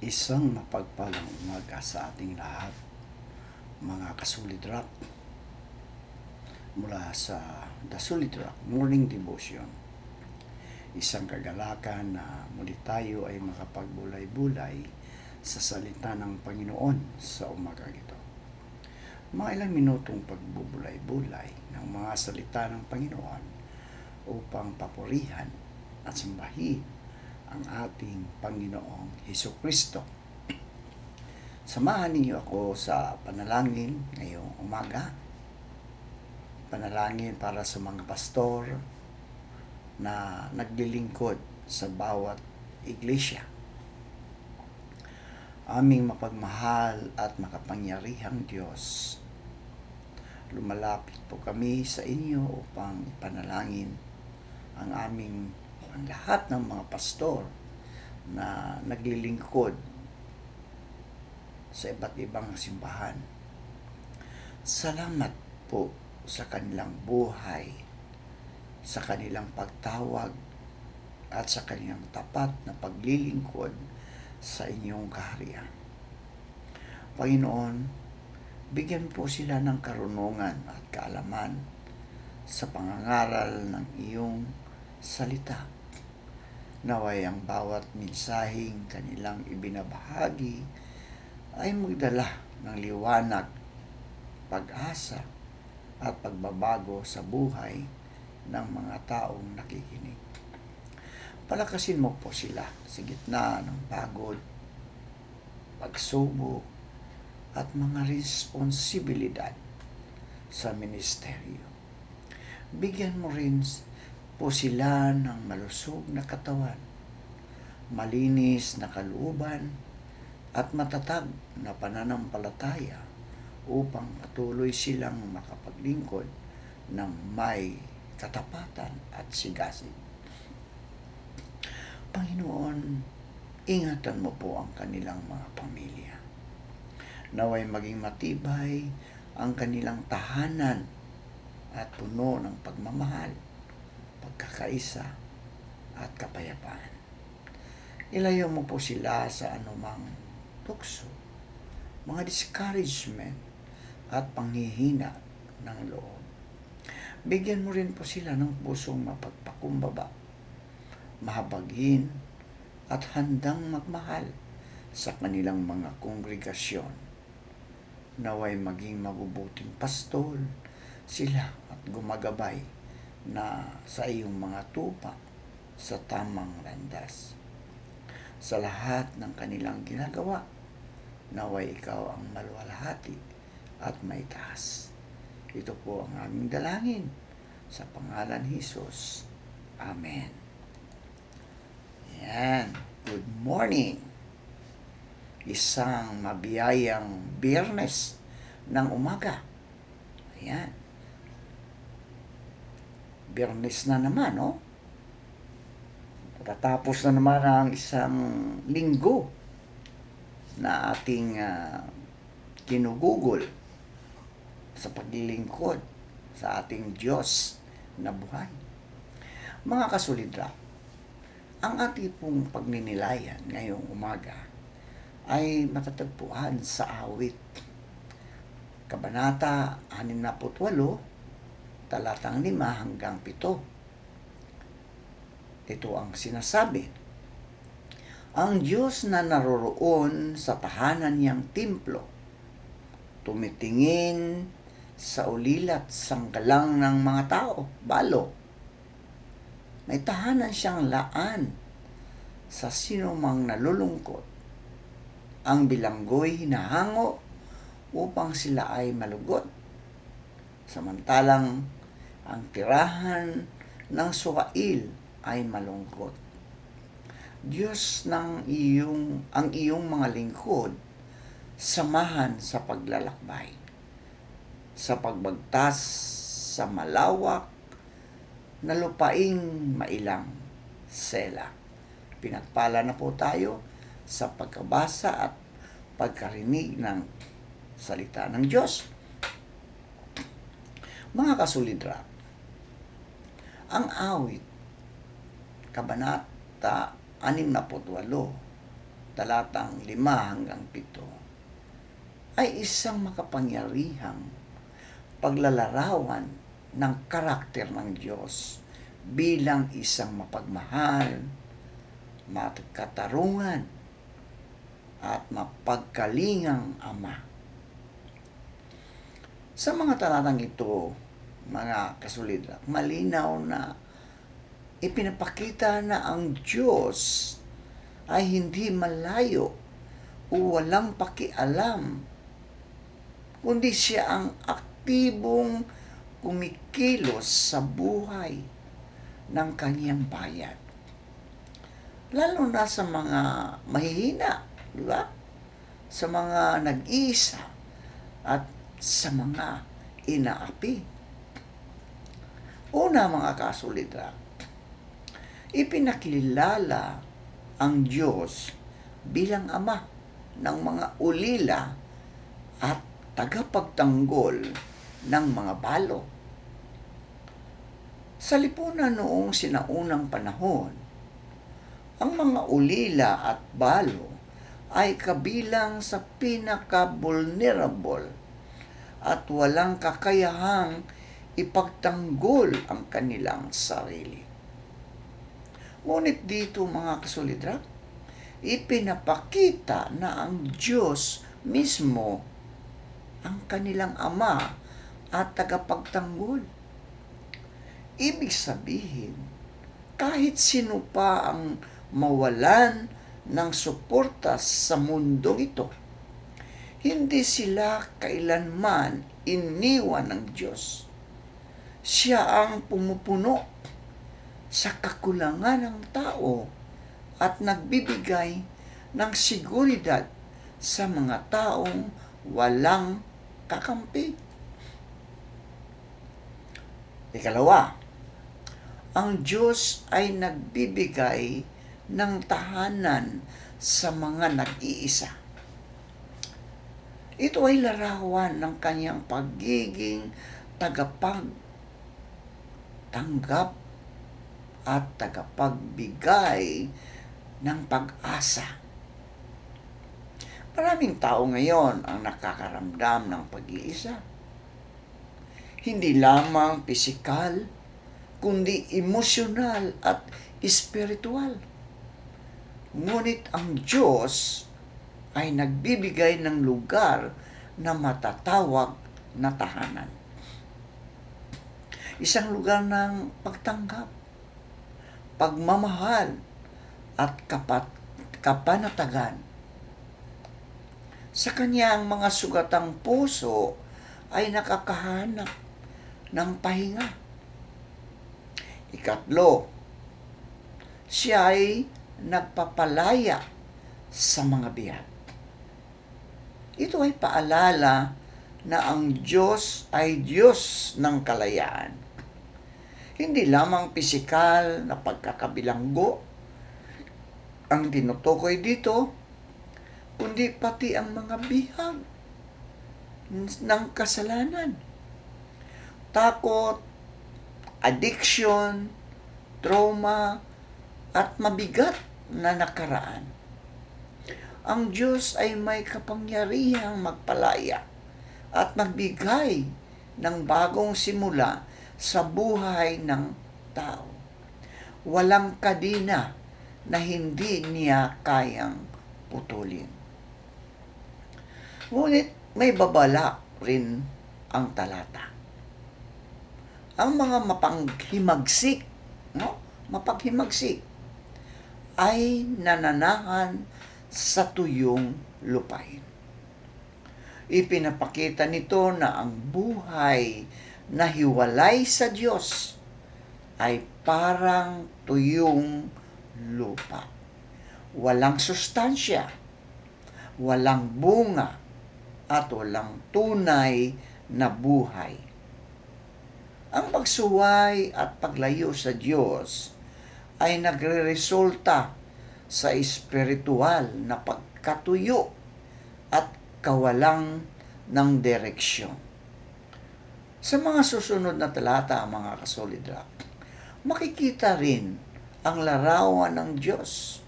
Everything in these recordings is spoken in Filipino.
Isang mapagpalang umaga sa ating lahat, mga kasulid rock, mula sa The Solid Rock Morning Devotion. Isang kagalakan na muli tayo ay makapagbulay-bulay sa salita ng Panginoon sa umagang ito. Mga ilang minutong pagbubulay-bulay ng mga salita ng Panginoon upang papurihan at sambahin ang ating Panginoong Hesukristo. Samahan ninyo ako sa panalangin ngayong umaga. Panalangin para sa mga pastor na naglilingkod sa bawat iglesia. Aming mapagmahal at makapangyarihang Diyos, lumalapit po kami sa inyo upang ipanalangin ang lahat ng mga pastor na naglilingkod sa iba't ibang simbahan. Salamat po sa kanilang buhay, sa kanilang pagtawag at sa kanilang tapat na paglilingkod sa inyong kaharian. Panginoon, bigyan po sila ng karunungan at kaalaman sa pangangaral ng iyong salita. Naway ang bawat mensaheng kanilang ibinabahagi ay magdala ng liwanag, pag-asa at pagbabago sa buhay ng mga taong nakikinig. Palakasin mo po sila sa gitna ng pagod, pagsubok at mga responsibilidad sa ministeryo. Bigyan mo rin po sila ng malusog na katawan, malinis na kalooban at matatag na pananampalataya upang patuloy silang makapaglingkod ng may katapatan at sigasig. Panginoon, ingatan mo po ang kanilang mga pamilya. Naway maging matibay ang kanilang tahanan at puno ng pagmamahal, pagkakaisa at kapayapaan. Ilayo mo po sila sa anumang tukso, mga discouragement at panghihina ng loob. Bigyan mo rin po sila ng pusong mapagpakumbaba, mahabagin at handang magmahal sa kanilang mga kongregasyon. Naway maging mabubuting pastol sila at gumagabay na sa iyong mga tupa sa tamang landas. Sa lahat ng kanilang ginagawa, naway ikaw ang maluwalhati at maitaas. Ito po ang aming dalangin sa pangalan ni Jesus. Amen. Yan. Good morning. Isang mabiyayang Biyernes ng umaga. Ayan. Biyernes na naman, no? Tatapos na naman ang isang linggo na ating kinugugol sa paglilingkod sa ating Diyos na buhay. Mga kasulidra, ang ating pong pagninilayan ngayong umaga ay matatagpuan sa awit. Kabanata 68, talatang 5 hanggang 7. Ito ang sinasabi. Ang Diyos na naroroon sa tahanan niyang templo, tumitingin sa ulilat sanggalang ng mga tao, balo. May tahanan siyang laan sa sinumang nalulungkot. Ang bilanggo'y hinahango upang sila ay malugot. Samantalang ang tirahan ng sukail ay malungkot. Diyos ang iyong mga lingkod, samahan sa paglalakbay, sa pagbagtas sa malawak na lupaing mailang sela. Pinagpala na po tayo sa pagkabasa at pagkarinig ng salita ng Diyos. Mga kasulidra, ang awit, Kabanata 68, talatang 5-7 ay isang makapangyarihang paglalarawan ng karakter ng Diyos bilang isang mapagmahal, makatarungan, at mapagkalingang Ama. Sa mga talatang ito, mga kasulidrak, malinaw na ipinapakita na ang Diyos ay hindi malayo o walang pakialam, kundi siya ang aktibong kumikilos sa buhay ng kaniyang bayan. Lalo na sa mga mahihina, di ba? Sa mga nag-iisa at sa mga inaapi. Una, mga kasulidrak, ipinakilala ang Diyos bilang Ama ng mga ulila at tagapagtanggol ng mga balo. Sa lipunan noong sinaunang panahon, ang mga ulila at balo ay kabilang sa pinaka-vulnerable at walang kakayahang ipagtanggol ang kanilang sarili. Ngunit dito, mga kasulidrak, ipinapakita na ang Diyos mismo ang kanilang Ama at tagapagtanggol. Ibig sabihin, kahit sino pa ang mawalan ng suporta sa mundong ito, hindi sila kailanman iniwan ng Diyos. Siya ang pumupuno sa kakulangan ng tao at nagbibigay ng seguridad sa mga taong walang kakampi. Ikalawa, ang Diyos ay nagbibigay ng tahanan sa mga nag-iisa. Ito ay larawan ng kanyang pagiging tagapagtanggap at tagapagbigay ng pag-asa. Maraming tao ngayon ang nakakaramdam ng pag-iisa. Hindi lamang pisikal, kundi emosyonal at espiritual. Ngunit ang Diyos ay nagbibigay ng lugar na matatawag na tahanan. Isang lugar ng pagtanggap, pagmamahal, at kapanatagan. Sa kanyang mga sugatang puso ay nakakahanap ng pahinga. Ikatlo, siya ay nagpapalaya sa mga biyak. Ito ay paalala na ang Diyos ay Diyos ng kalayaan. Hindi lamang pisikal na pagkakabilanggo ang tinutukoy dito, kundi pati ang mga bihag ng kasalanan. Takot, addiction, trauma, at mabigat na nakaraan. Ang Diyos ay may kapangyarihang magpalaya at magbigay ng bagong simula sa buhay ng tao. Walang kadina na hindi niya kayang putulin. Ngunit may babala rin ang talata. Ang mga mapaghimagsik ay nananahan sa tuyong lupain. Ipinapakita nito na ang buhay na hiwalay sa Diyos ay parang tuyong lupa. Walang sustansya, walang bunga, at walang tunay na buhay. Ang pagsuway at paglayo sa Diyos ay nagreresulta sa espiritual na pagkatuyo at kawalang ng direksyon. Sa mga susunod na talata, mga kasolidrak, makikita rin ang larawan ng Diyos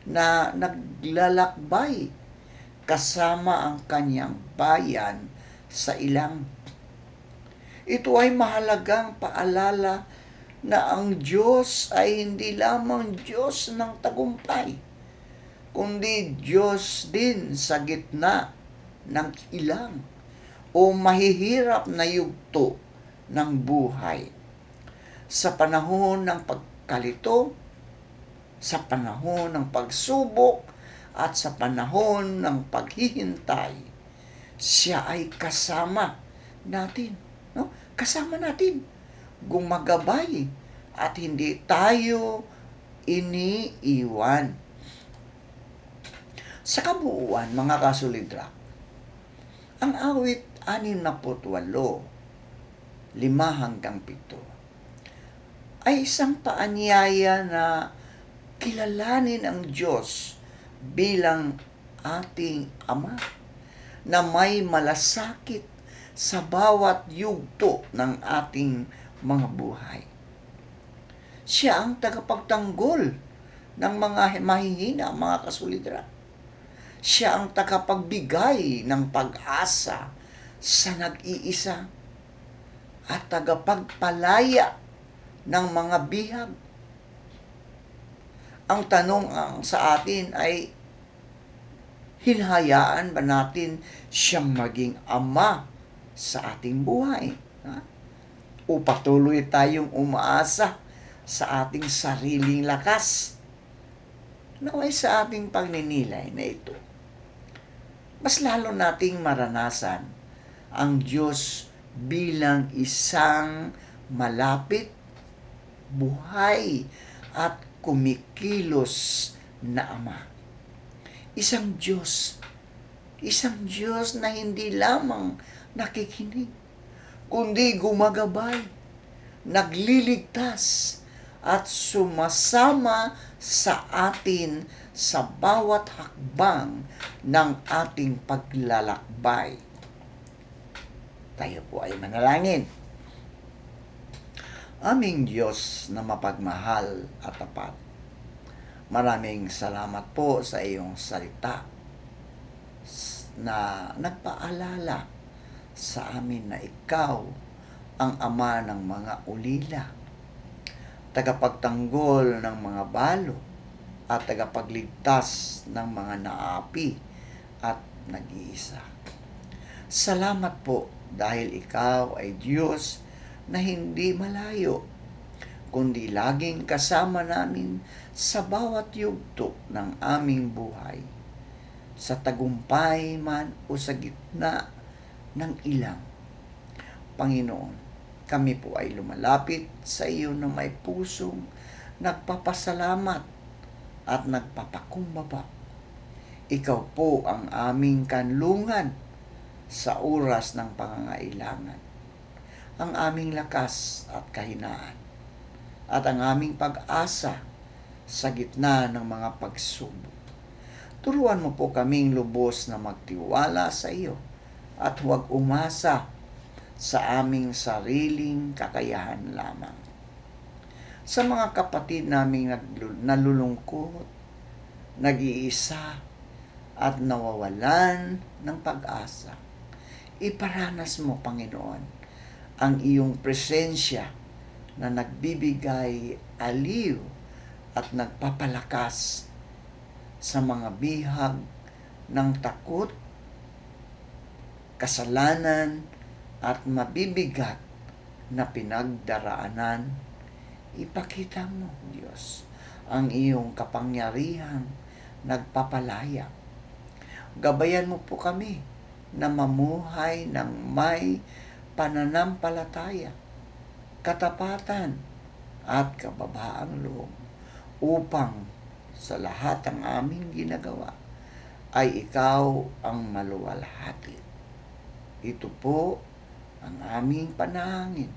na naglalakbay kasama ang kanyang bayan sa ilang. Ito ay mahalagang paalala na ang Diyos ay hindi lamang Diyos ng tagumpay, kundi Diyos din sa gitna ng ilang o mahihirap na yugto ng buhay. Sa panahon ng pagkalito, sa panahon ng pagsubok, at sa panahon ng paghihintay, siya ay kasama natin. No? Kasama natin. Gumagabay at hindi tayo iniiwan. Sa kabuuan, mga kasulidra, ang awit 68, 5-7, ay isang paanyaya na kilalanin ang Diyos bilang ating Ama na may malasakit sa bawat yugto ng ating mga buhay. Siya ang tagapagtanggol ng mga mahihina, mga kasulidra. Siya ang tagapagbigay ng pag-asa sa nag-iisa at tagapagpalaya ng mga bihag. Ang tanong sa atin ay, hinahayaan ba natin siyang maging ama sa ating buhay? O patuloy tayong umaasa sa ating sariling lakas? Naway sa ating pagninilay na ito, mas lalo nating maranasan ang Diyos bilang isang malapit, buhay, at kumikilos na Ama. Isang Diyos na hindi lamang nakikinig, kundi gumagabay, nagliligtas, at sumasama sa atin sa bawat hakbang ng ating paglalakbay. Tayo po ay manalangin. Aming Diyos na mapagmahal at tapat, maraming salamat po sa iyong salita na nagpaalala sa amin na ikaw ang Ama ng mga ulila, tagapagtanggol ng mga balo, at tagapagligtas ng mga naapi at nag-iisa. Salamat po dahil ikaw ay Diyos na hindi malayo, kundi laging kasama namin sa bawat yugto ng aming buhay, sa tagumpay man o sa gitna ng ilang. Panginoon, kami po ay lumalapit sa iyo na may pusong nagpapasalamat at nagpapakumbaba. Ikaw po ang aming kanlungan sa oras ng pangangailangan, ang aming lakas at kahinaan, at ang aming pag-asa sa gitna ng mga pagsubok. Turuan mo po kaming lubos na magtiwala sa iyo at huwag umasa sa aming sariling kakayahan lamang. Sa mga kapatid naming nalulungkot, nag-iisa, at nawawalan ng pag-asa, iparanas mo, Panginoon, ang iyong presensya na nagbibigay aliw at nagpapalakas sa mga bihag ng takot, kasalanan, at mabibigat na pinagdaraanan. Ipakita mo, Diyos, ang iyong kapangyarihang nagpapalaya. Gabayan mo po kami na mamuhay ng may pananampalataya, katapatan, at kababaang loob, upang sa lahat ng aming ginagawa ay ikaw ang maluwalhati. Ito po ang aming panalangin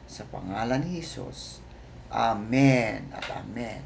sa pangalan ni Jesus. Amen at amen.